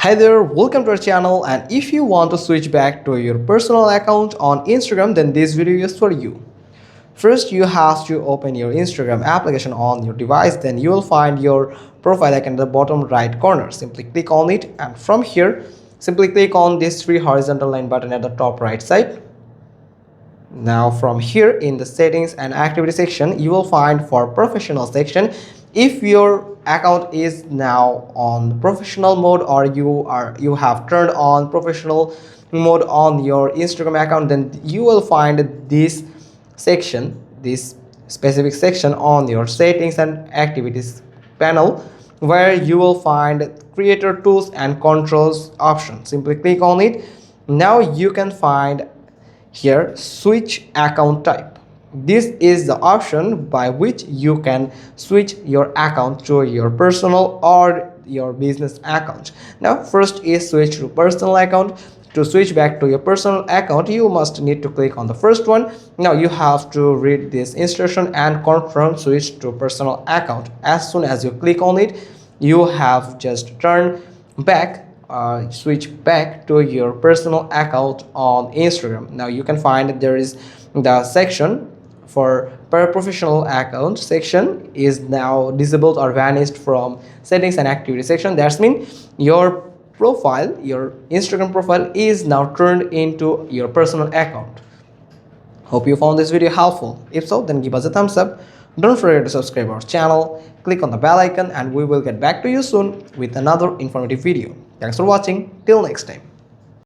Hi there, welcome to our channel, and if you want to switch back to your personal account on Instagram, then this video is for you. First, you have to open your Instagram application on your device, then you will find your profile icon in the bottom right corner. Simply click on it, and from here, simply click on this three horizontal line button at the top right side. Now from here in the settings and activity section, you will find for professional section. If your account is now on professional mode, or you have turned on professional mode on your Instagram account, then you will find this section, this specific section on your settings and activities panel, where you will find creator tools and controls option. Simply click on it. Now you can find here switch account type. This is the option by which you can switch your account to your personal or your business account. Now first is switch to personal account. To switch back to your personal account, you must need to click on the first one. Now you have to read this instruction and confirm switch to personal account. As soon as you click on it, you have just turned back, switch back to your personal account on Instagram. Now you can find there is the section for professional account section is now disabled or vanished from settings and activity section. That means your profile, your Instagram profile is now turned into your personal account. Hope you found this video helpful. If so, then give us a thumbs up. Don't forget to subscribe our channel, click on the bell icon, and we will get back to you soon with another informative video. Thanks for watching. Till next time.